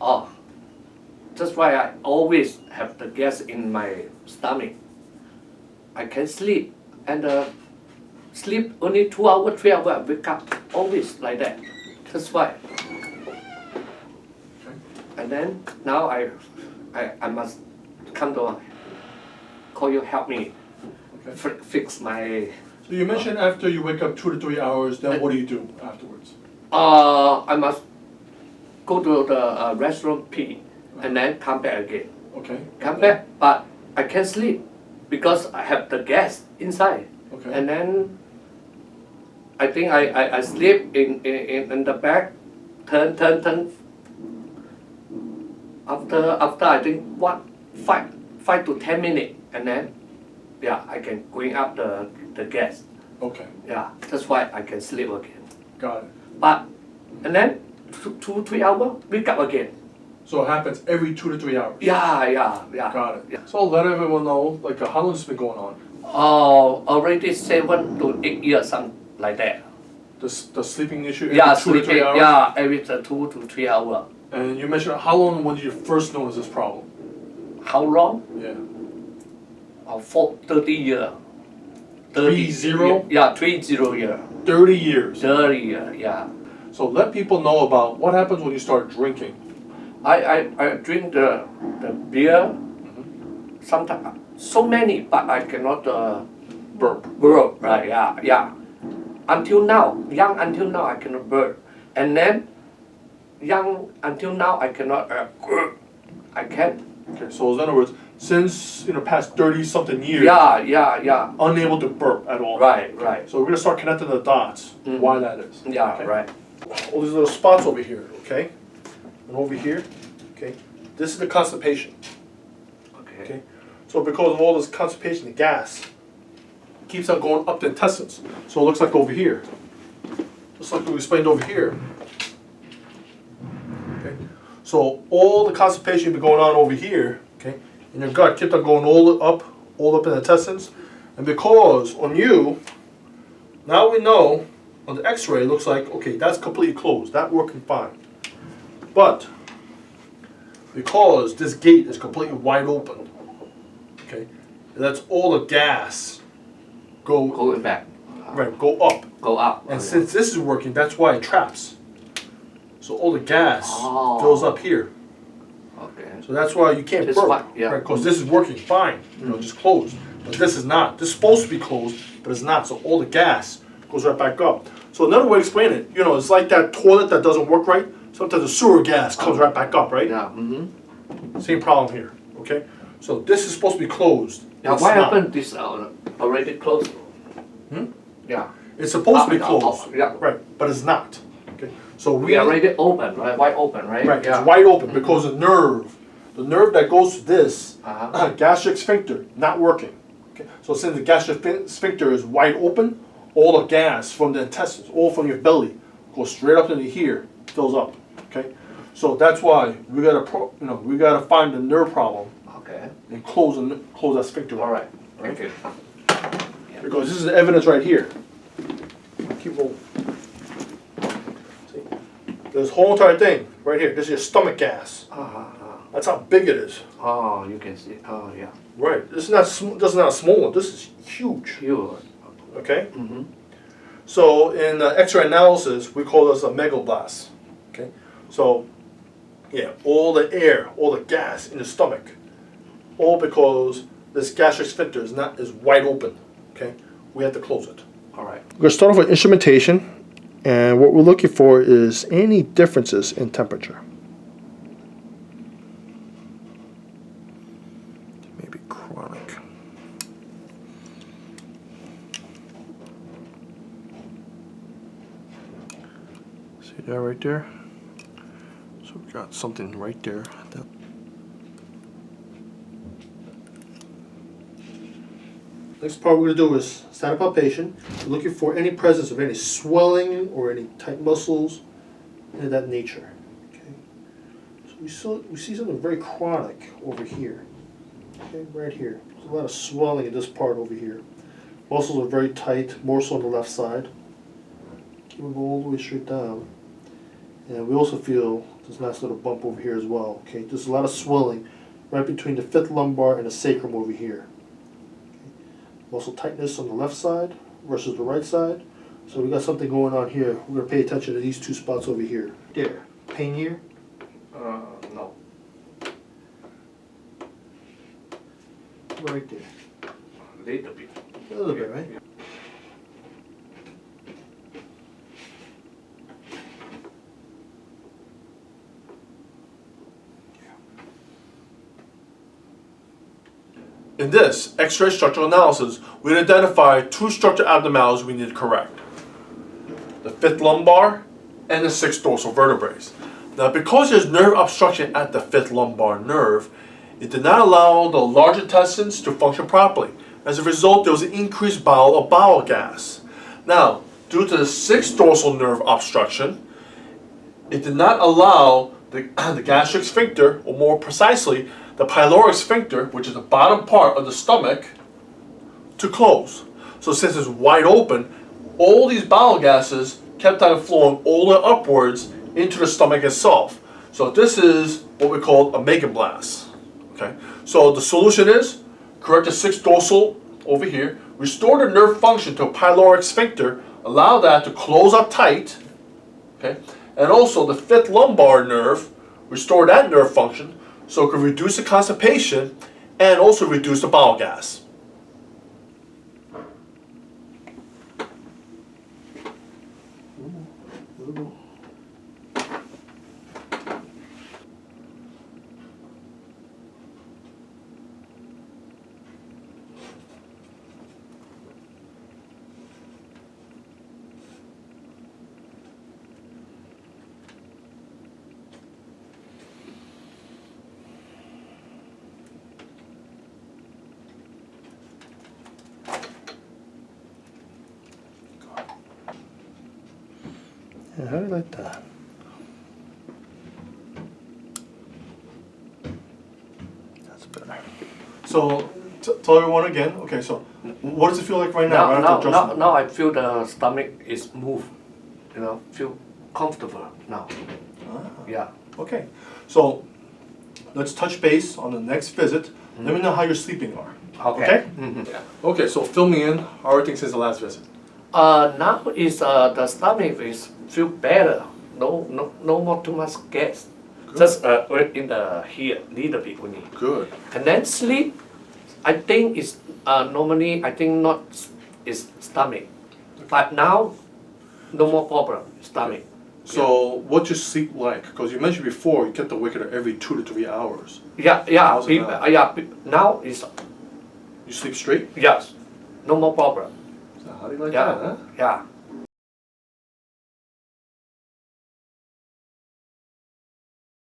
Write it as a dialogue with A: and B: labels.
A: Oh, that's why I always have the gas in my stomach. I can sleep and sleep only 2 hours, 3 hours, I wake up, always like that. That's why. And then now I must come to call you, help me fix my.
B: So you mentioned after you wake up 2 to 3 hours, then what do you do afterwards?
A: I must go to the restroom, pee, and then come back again.
B: Okay.
A: Come back, but I can't sleep because I have the gas inside.
B: Okay.
A: And then I think I sleep in the back, turn. After I think what 5 to 10 minutes, and then I can going up the gas.
B: Okay.
A: Yeah, that's why I can sleep again.
B: Got it.
A: But and then 2-3 hours, wake up again.
B: So it happens every 2 to 3 hours.
A: Yeah.
B: Got it.
A: Yeah.
B: So let everyone know, like, how long has this been going on?
A: Already 7 to 8 years, something like that.
B: The sleeping issue.
A: Yeah,
B: 2 to 3
A: sleeping.
B: hours?
A: Yeah, every 2 to 3 hours.
B: And you mentioned how long when did you first notice this problem?
A: How long?
B: Yeah.
A: 30 years.
B: 30?
A: Yeah, 30 years.
B: 30 years.
A: 30 years, yeah.
B: So let people know about what happens when you start drinking.
A: I drink the beer. Sometimes so many, but I cannot burp. Right? Yeah. Until now, I cannot burp, and then until now I cannot. I can't.
B: Okay. So in other words, since past 30-something years.
A: Yeah.
B: Unable to burp at all.
A: Right.
B: So we're gonna start connecting the dots. Why that is.
A: Yeah.
B: Okay?
A: Right.
B: All these little spots over here. Okay. And over here. Okay. This is the constipation. Okay. So because of all this constipation, the gas keeps on going up the intestines. So it looks like over here. Just like we explained over here. Okay. So all the constipation been going on over here, okay, in your gut kept on going all up in the intestines. And because on you, now we know on the x-ray it looks like, okay, that's completely closed, that working fine. But because this gate is completely wide open, okay, that's all the gas
A: Going back.
B: go up.
A: Go up.
B: And since this is working, that's why it traps. So all the gas fills up here.
A: Okay.
B: So that's why you can't
A: This
B: burp,
A: one, yeah.
B: right? Because this is working fine, just closed. But this is not. This is supposed to be closed, but it's not. So all the gas goes right back up. So another way to explain it, it's like that toilet that doesn't work right. Sometimes the sewer gas comes right back up, right?
A: Yeah.
B: Same problem here. Okay. So this is supposed to be closed.
A: Now why happened this already closed? Yeah.
B: It's supposed to be closed.
A: Yeah.
B: Right, but it's not. Okay. So
A: We already open, right? Wide open, right?
B: Right,
A: Yeah.
B: it's wide open because the nerve that goes to this gastric sphincter, not working. Okay. So since the gastric sphincter is wide open, all the gas from the intestines, all from your belly, goes straight up into here, fills up. Okay. So that's why we gotta find the nerve problem.
A: Okay.
B: And close that sphincter.
A: All right. Okay.
B: Because this is the evidence right here. Keep rolling. See? This whole entire thing right here. This is your stomach gas. That's how big it is.
A: Oh, you can see. Oh, yeah.
B: Right. This is not a small one. This is huge.
A: Huge.
B: Okay. So in X-ray analysis, we call this a magenblase. Okay. So yeah, all the air, all the gas in the stomach, all because this gastric sphincter is wide open. Okay, we have to close it.
A: All right.
B: We're going to start off with instrumentation, and what we're looking for is any differences in temperature. Maybe chronic. See that right there? So we got something right there. Next part we're going to do is static palpation. We're looking for any presence of any swelling or any tight muscles, and of that nature. Okay. So we see something very chronic over here. Okay, right here. There's a lot of swelling in this part over here. Muscles are very tight, more so on the left side. Keep them all the way straight down. And we also feel This nice little bump over here as well. Okay, there's a lot of swelling right between the fifth lumbar and the sacrum over here. Okay. Muscle tightness on the left side versus the right side. So we got something going on here. We're gonna pay attention to these two spots over here. There. Pain here?
A: No.
B: Right there.
A: Little bit.
B: A little bit, right?
C: In this X-ray structural analysis, we identify two structural abnormalities we need to correct: the fifth lumbar and the sixth dorsal vertebrae. Now, because there's nerve obstruction at the fifth lumbar nerve, it did not allow the large intestines to function properly. As a result, there was an increased bowel gas. Now, due to the sixth dorsal nerve obstruction, it did not allow the gastric sphincter, or more precisely, the pyloric sphincter, which is the bottom part of the stomach, to close. So since it's wide open, all these bowel gases kept on flowing all the way upwards into the stomach itself. So this is what we call a magenblase. Okay. So the solution is correct the sixth dorsal over here, restore the nerve function to a pyloric sphincter, allow that to close up tight. Okay. And also the fifth lumbar nerve, restore that nerve function so it can reduce the constipation and also reduce the bowel gas.
B: Yeah, how do you like that? That's better.
C: So tell everyone again. Okay, so what does it feel like right now? Right after adjustment?
A: Now I feel the stomach is moved. Feel comfortable now.
C: Ah,
A: Yeah.
C: okay, so let's touch base on the next visit. Let me know how your sleeping are.
A: Okay.
C: Yeah. Okay, so fill me in. How are things since the last visit?
A: Now is the stomach is feel better. No more too much gas.
C: Good.
A: Just right in the here little bit only.
C: Good.
A: And then sleep, I think is normally I think not is stomach, but now no more problem stomach.
C: So what's your sleep like? Because you mentioned before you kept awake every 2 to 3 hours.
A: Yeah.
C: How's it now?
A: Now is
C: You sleep straight?
A: yes, no more problem.
C: So how do you like
A: Yeah,
C: that, huh?
A: yeah.